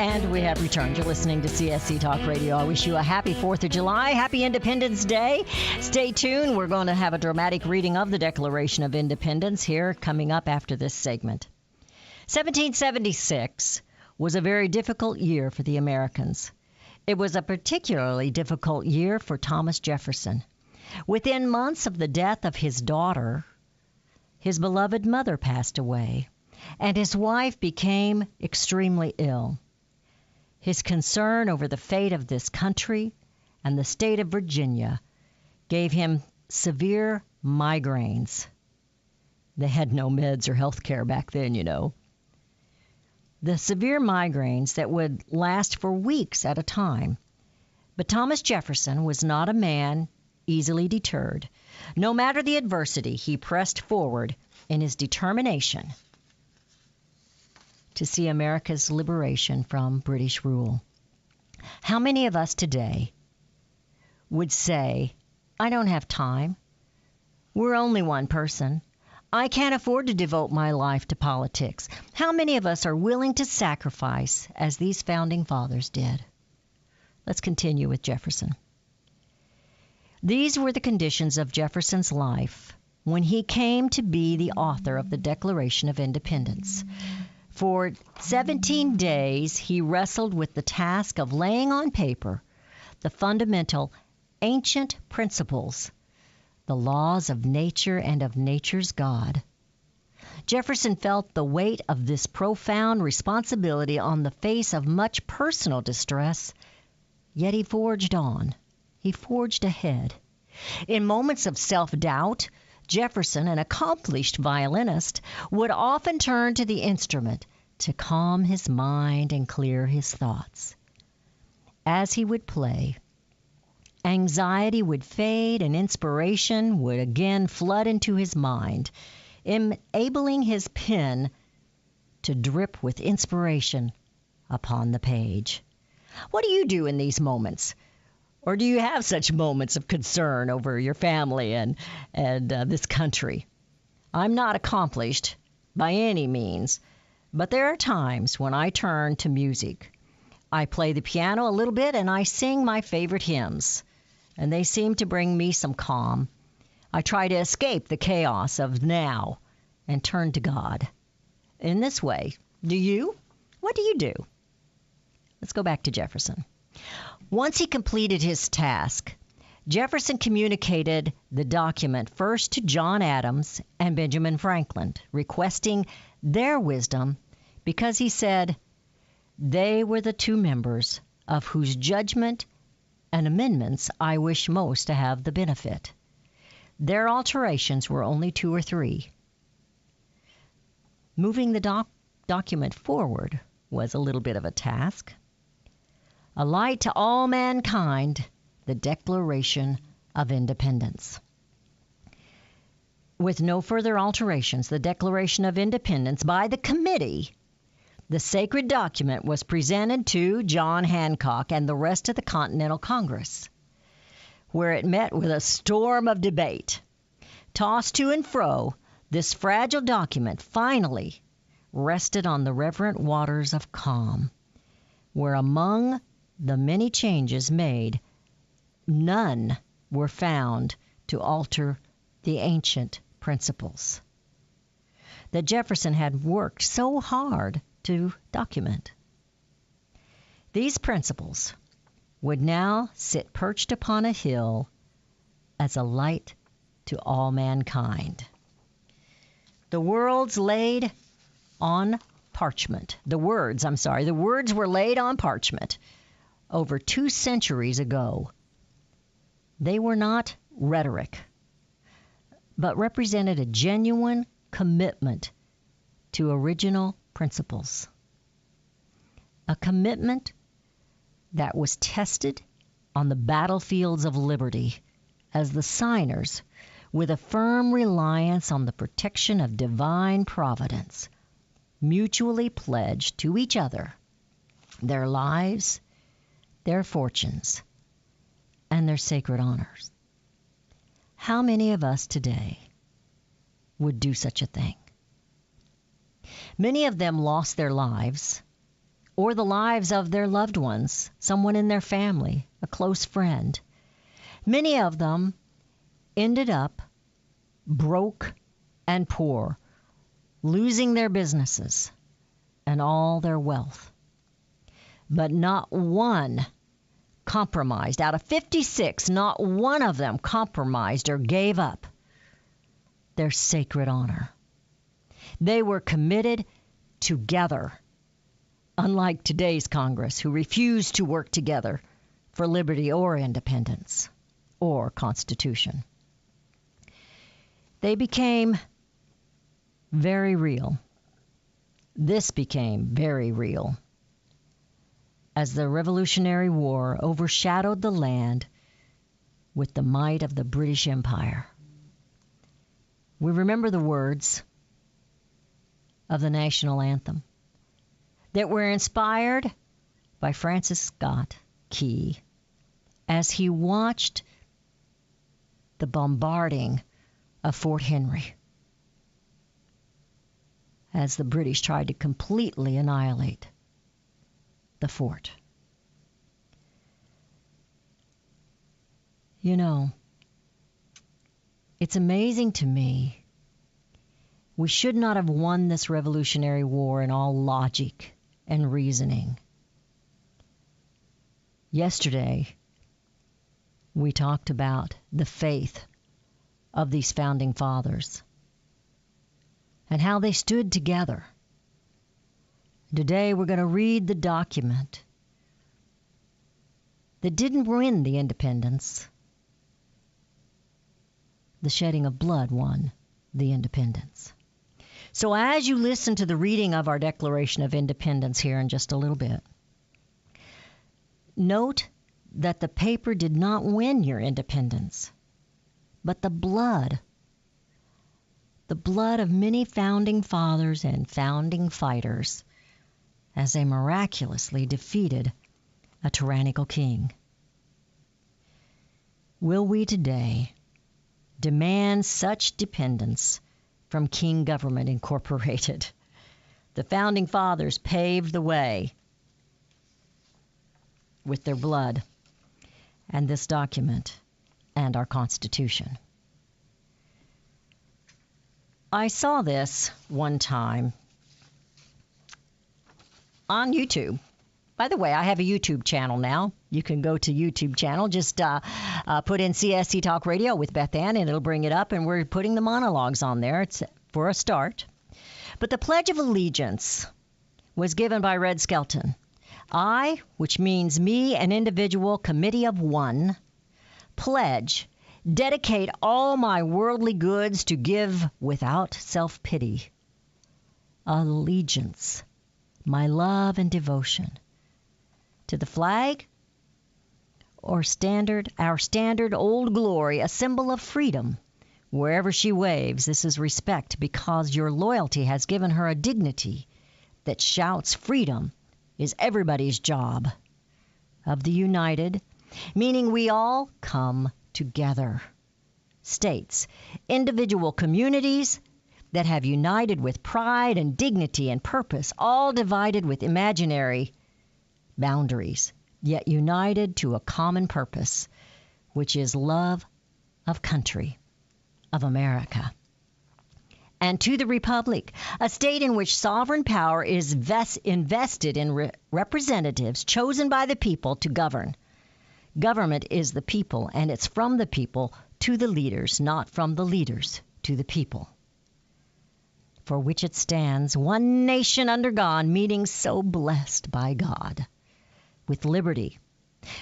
And we have returned. You're listening to CSC Talk Radio. I wish you a happy 4th of July. Happy Independence Day. Stay tuned. We're going to have a dramatic reading of the Declaration of Independence here coming up after this segment. 1776 was a very difficult year for the Americans. It was a particularly difficult year for Thomas Jefferson. Within months of the death of his daughter, his beloved mother passed away, and his wife became extremely ill. His concern over the fate of this country and the state of Virginia gave him severe migraines. They had no meds or health care back then, you know. The severe migraines that would last for weeks at a time. But Thomas Jefferson was not a man easily deterred. No matter the adversity, he pressed forward in his determination to see America's liberation from British rule. How many of us today would say, I don't have time. We're only one person. I can't afford to devote my life to politics. How many of us are willing to sacrifice as these founding fathers did? Let's continue with Jefferson. These were the conditions of Jefferson's life when he came to be the author of the Declaration of Independence. For 17 days, he wrestled with the task of laying on paper the fundamental ancient principles, the laws of nature and of nature's God. Jefferson felt the weight of this profound responsibility on the face of much personal distress, yet he forged on. He forged ahead. In moments of self-doubt, Jefferson, an accomplished violinist, would often turn to the instrument to calm his mind and clear his thoughts. As he would play, anxiety would fade and inspiration would again flood into his mind, enabling his pen to drip with inspiration upon the page. What do you do in these moments? Or do you have such moments of concern over your family and this country? I'm not accomplished by any means, but there are times when I turn to music. I play the piano a little bit and I sing my favorite hymns, and they seem to bring me some calm. I try to escape the chaos of now and turn to God. In this way, do you? What do you do? Let's go back to Jefferson. Once he completed his task, Jefferson communicated the document first to John Adams and Benjamin Franklin, requesting their wisdom because he said they were the two members of whose judgment and amendments I wish most to have the benefit. Their alterations were only 2 or 3. Moving the document forward was a little bit of a task. A light to all mankind, the Declaration of Independence. With no further alterations, the Declaration of Independence by the committee, the sacred document was presented to John Hancock and the rest of the Continental Congress, where it met with a storm of debate. Tossed to and fro, this fragile document finally rested on the reverent waters of calm, where among the many changes made, none were found to alter the ancient principles that Jefferson had worked so hard to document. These principles would now sit perched upon a hill as a light to all mankind. The words laid on parchment. The words were laid on parchment over 2 centuries ago. They were not rhetoric, but represented a genuine commitment to original principles. A commitment that was tested on the battlefields of liberty as the signers, with a firm reliance on the protection of divine providence, mutually pledged to each other their lives, their fortunes, and their sacred honors. How many of us today would do such a thing? Many of them lost their lives or the lives of their loved ones, someone in their family, a close friend. Many of them ended up broke and poor, losing their businesses and all their wealth. But not one compromised. Out of 56, not one of them compromised or gave up their sacred honor. They were committed together, unlike today's Congress, who refuse to work together for liberty or independence or Constitution. They became very real. This became very real as the Revolutionary War overshadowed the land with the might of the British Empire. We remember the words of the national anthem that were inspired by Francis Scott Key as he watched the bombarding of Fort Henry as the British tried to completely annihilate the fort. You know, it's amazing to me. We should not have won this Revolutionary War in all logic and reasoning. Yesterday, we talked about the faith of these founding fathers and how they stood together. Today, we're going to read the document that didn't win the independence. The shedding of blood won the independence. So as you listen to the reading of our Declaration of Independence here in just a little bit, note that the paper did not win your independence, but the blood of many founding fathers and founding fighters as they miraculously defeated a tyrannical king. Will we today demand such dependence from King Government Incorporated? The founding fathers paved the way with their blood and this document and our Constitution. I saw this one time on YouTube. By the way, I have a YouTube channel now. You can go to YouTube channel. Just put in CSC Talk Radio with Beth Ann, and it'll bring it up. And we're putting the monologues on there. It's for a start. But the Pledge of Allegiance was given by Red Skelton. I, which means me, an individual, committee of one, pledge, dedicate all my worldly goods to give without self-pity, allegiance, my love and devotion to the flag or our standard old glory, a symbol of freedom. Wherever she waves, this is respect because your loyalty has given her a dignity that shouts freedom is everybody's job. Of the united, meaning we all come together. States, individual communities that have united with pride and dignity and purpose, all divided with imaginary boundaries, yet united to a common purpose, which is love of country, of America. And to the Republic, a state in which sovereign power is invested in representatives chosen by the people to govern. Government is the people, and it's from the people to the leaders, not from the leaders to the people. For which it stands, one nation under God, meeting so blessed by God, with liberty,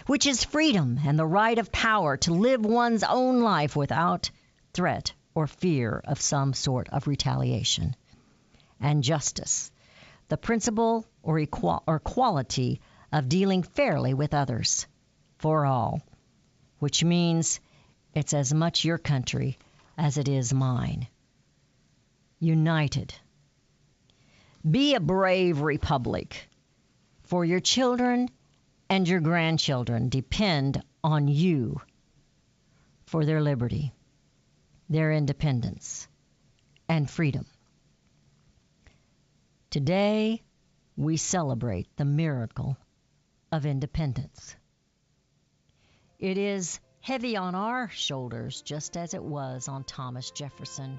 which is freedom and the right of power to live one's own life without threat or fear of some sort of retaliation, and justice, the principle or quality of dealing fairly with others, for all, which means it's as much your country as it is mine. United. Be a brave republic, for your children and your grandchildren depend on you for their liberty, their independence, and freedom. Today, we celebrate the miracle of independence. It is heavy on our shoulders, just as it was on Thomas Jefferson